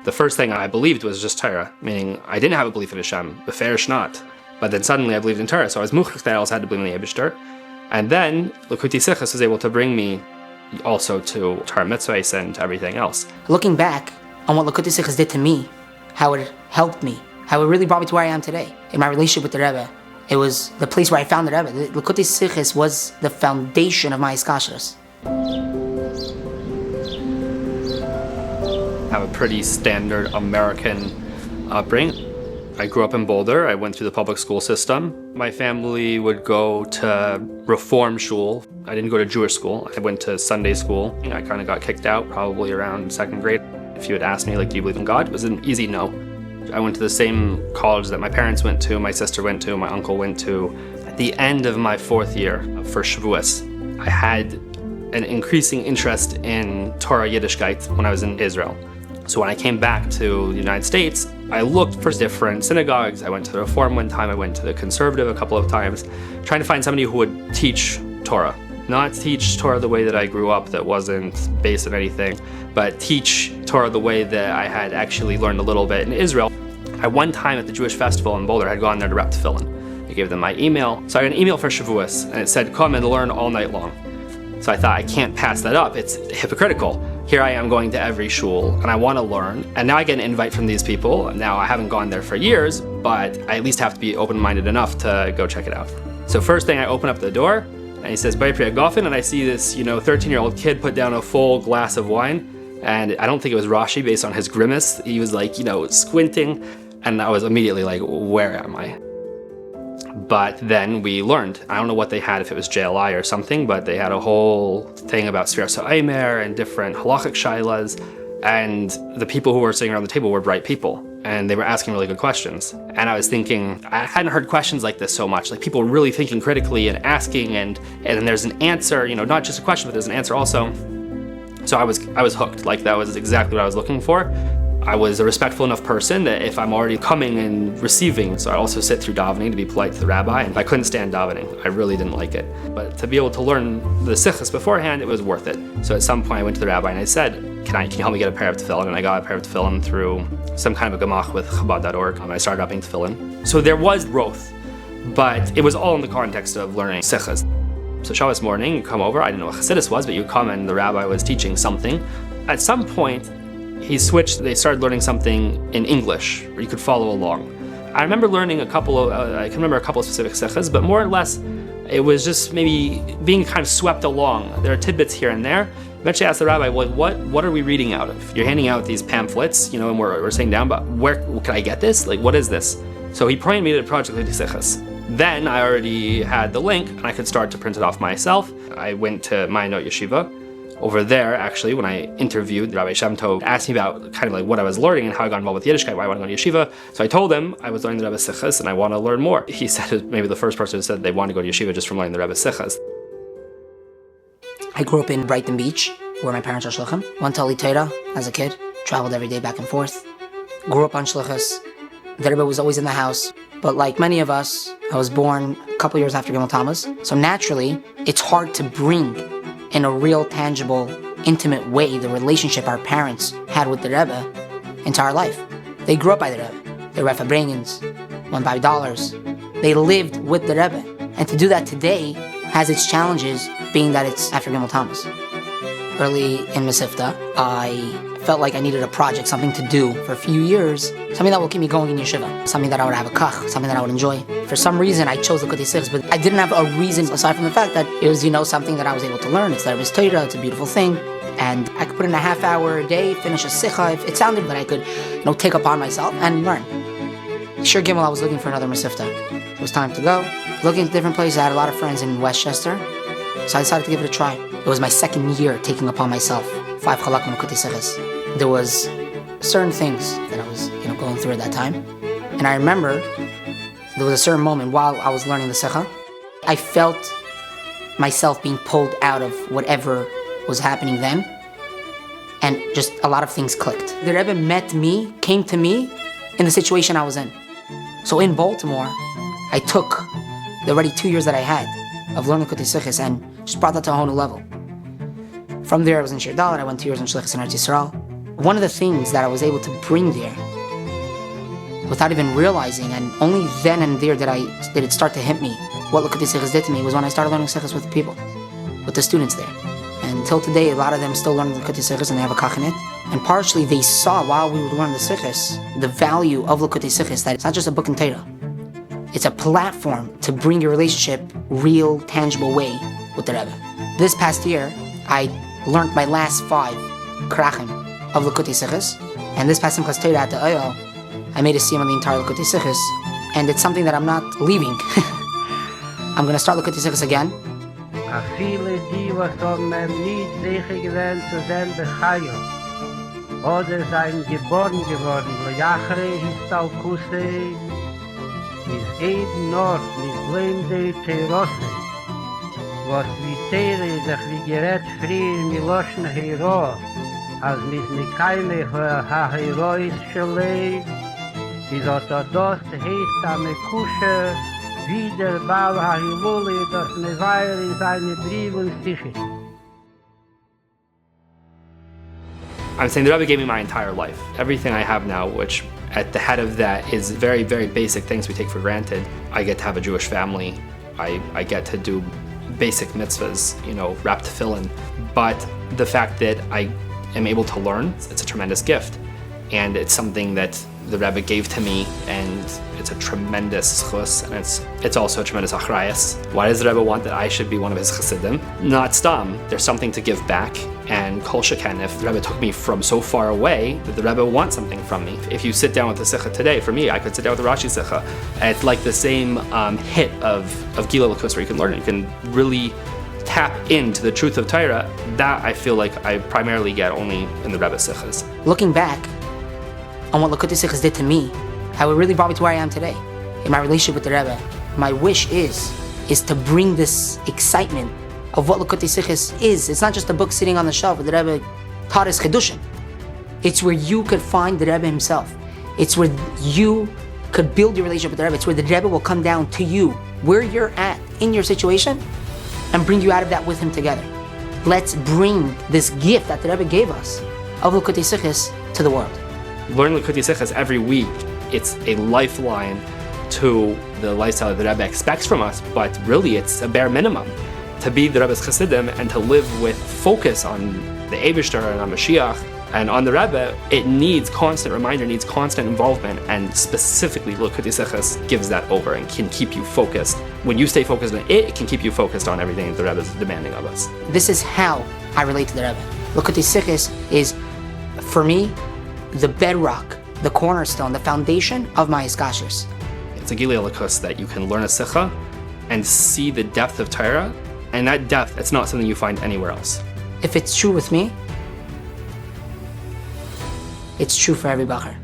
The first thing I believed was just Torah, meaning I didn't have a belief in Hashem, beferish not. But then suddenly I believed in Torah, so I was muchach that I also had to believe in the Eibishter. And then Likutei Sichos was able to bring me also to Torah mitzvahs and everything else. Looking back on what Likutei Sichos did to me, how it helped me, how it really brought me to where I am today in my relationship with the Rebbe. It was the place where I found the Rebbe. The Likutei Sichos was the foundation of my iskashros. I have a pretty standard American upbringing. I grew up in Boulder. I went through the public school system. My family would go to reform shul. I didn't go to Jewish school. I went to Sunday school. I kind of got kicked out probably around second grade. If you had asked me, do you believe in God? It was an easy no. I went to the same college that my parents went to, my sister went to, my uncle went to. At the end of my fourth year for Shavuos, I had an increasing interest in Torah Yiddishkeit when I was in Israel. So when I came back to the United States, I looked for different synagogues. I went to the Reform one time, I went to the Conservative a couple of times, trying to find somebody who would teach Torah. Not teach Torah the way that I grew up, that wasn't based on anything, but teach Torah the way that I had actually learned a little bit in Israel. At one time at the Jewish festival in Boulder, I had gone there to rep tefillin. I gave them my email. So I got an email for Shavuos, and it said, come and learn all night long. So I thought, I can't pass that up. It's hypocritical. Here I am going to every shul, and I want to learn. And now I get an invite from these people. Now I haven't gone there for years, but I at least have to be open-minded enough to go check it out. So first thing, I open up the door, and he says, Bay Priya Goffin, and I see this 13-year-old kid put down a full glass of wine. And I don't think it was Rashi based on his grimace. He was squinting, and I was immediately like, where am I? But then we learned. I don't know what they had, if it was JLI or something, but they had a whole thing about Sfiras HaOmer and different halachic shailas. And the people who were sitting around the table were bright people, and they were asking really good questions. And I was thinking, I hadn't heard questions like this so much, like people really thinking critically and asking, and then there's an answer, not just a question, but there's an answer also. So I was hooked. That was exactly what I was looking for. I was a respectful enough person that if I'm already coming and receiving, so I also sit through davening to be polite to the rabbi, and I couldn't stand davening. I really didn't like it. But to be able to learn the sichos beforehand, it was worth it. So at some point I went to the rabbi and I said, can you help me get a pair of tefillin? And I got a pair of tefillin through some kind of a gemach with Chabad.org, and I started upping tefillin. So there was growth, but it was all in the context of learning sichos. So Shabbos morning, you come over, I didn't know what Chassidus was, but you come and the rabbi was teaching something. At some point, he switched, they started learning something in English, where you could follow along. I remember learning I can remember a couple of specific sichos, but more or less, it was just maybe being kind of swept along. There are tidbits here and there. Eventually I asked the rabbi, what are we reading out of? You're handing out these pamphlets, and we're saying down, but where can I get this? What is this? So he pointed me to the project Likutei Sichos. Then I already had the link, and I could start to print it off myself. I went to my Note Yeshiva. Over there, actually, when I interviewed Rabbi Shem Tov, asked me about kind of what I was learning and how I got involved with Yiddishkeit, why I want to go to yeshiva. So I told him I was learning the Rebbe Sichos and I want to learn more. He said, maybe the first person who said they want to go to yeshiva just from learning the Rebbe Sichos. I grew up in Brighton Beach, where my parents are shluchim. Went to Torah as a kid, traveled every day back and forth. Grew up on shluchos. The Rebbe was always in the house. But like many of us, I was born a couple years after Gimel Tammuz. So naturally, it's hard to bring in a real, tangible, intimate way the relationship our parents had with the Rebbe into our life. They grew up by the Rebbe. They were Fabrengens, won $5. They lived with the Rebbe. And to do that today has its challenges, being that it's after Gimel Tammuz. Early in Mesivta, I felt like I needed a project, something to do for a few years, something that will keep me going in yeshiva, something that I would have a kach, something that I would enjoy. For some reason, I chose Likutei Sichos, but I didn't have a reason aside from the fact that it was, something that I was able to learn. It's the Rebbe's Torah, it's a beautiful thing, and I could put in a half-hour a day, finish a sicha. It sounded that I could, take upon myself and learn. Sure Gimel, I was looking for another Mesivta. It was time to go. Looking at different places, I had a lot of friends in Westchester, so I decided to give it a try. It was my second year taking upon myself 5 Halakim Likutei Sichos. There was certain things that I was, going through at that time. And I remember there was a certain moment while I was learning the Sikha, I felt myself being pulled out of whatever was happening then. And just a lot of things clicked. The Rebbe came to me in the situation I was in. So in Baltimore, I took the already 2 years that I had of learning Likutei Sichos and just brought that to a whole new level. From there, I was in Shir Dalet. I went 2 years in Shlichus in Eretz Yisrael. One of the things that I was able to bring there, without even realizing, and only then and there did it start to hit me, what Likutei Sichos did to me, was when I started learning Sichos with the people, with the students there. And until today, a lot of them still learn Likutei Sichos and they have a kach in it. And partially they saw, while we would learn the Sichos, the value of Likutei Sichos, that it's not just a book in Torah. It's a platform to bring your relationship real, tangible way with the Rebbe. This past year, I learned my last 5 krachim of Likutei Sichos, and this past Simchas Torah at the Oyel, I made a siyum on the entire Likutei Sichos, and it's something that I'm not leaving. I'm going to start Likutei Sichos again. A viele die, was haben nicht sicher gewesen zu sein Bechayo, oder sein geboren geworden, Lejachere Histalkuse, is eben noch mit Blende Terose, was wie Tere sich wie gerät früher Miloschen Hero, als mit Nikaime Ha-Herois Schelei, is orthodox heißt am Kusche, wieder Baal Ha-Hiluli, das Meweir in seine Briefen Sichos. I'm saying the Rebbe gave me my entire life. Everything I have now, which at the head of that is very, very basic things we take for granted. I get to have a Jewish family. I get to do basic mitzvahs, wrap tefillin. But the fact that I am able to learn, it's a tremendous gift. And it's something that the Rebbe gave to me, and it's a tremendous chus, and it's also a tremendous achrayas. Why does the Rebbe want that I should be one of his chassidim? Not stam. There's something to give back, and kol sheken, if the Rebbe took me from so far away, that the Rebbe wants something from me. If you sit down with the Sikha today, for me, I could sit down with the Rashi Sikha, and it's like the same hit of Gila Lakus, where you can learn it. You can really tap into the truth of Torah. That I feel like I primarily get only in the Rebbe Sikhas. Looking back on what Likutei Sichos did to me, how it really brought me to where I am today, in my relationship with the Rebbe, my wish is to bring this excitement of what Likutei Sichos is. It's not just a book sitting on the shelf where the Rebbe taught us Chedushim. It's where you could find the Rebbe himself. It's where you could build your relationship with the Rebbe. It's where the Rebbe will come down to you, where you're at in your situation, and bring you out of that with him together. Let's bring this gift that the Rebbe gave us of Likutei Sichos to the world. Learn Likutei Sichos every week. It's a lifeline to the lifestyle that the Rebbe expects from us, but really it's a bare minimum to be the Rebbe's Chassidim and to live with focus on the Eibishter and on Mashiach and on the Rebbe. It needs constant reminder, needs constant involvement, and specifically Likutei Sichos gives that over and can keep you focused. When you stay focused on it, it can keep you focused on everything that the Rebbe is demanding of us. This is how I relate to the Rebbe. Likutei Sichos is, for me, the bedrock, the cornerstone, the foundation of my iskashers. It's a Gilei Lakus that you can learn a Sikha and see the depth of Torah, and that depth, it's not something you find anywhere else. If it's true with me, it's true for every bacher.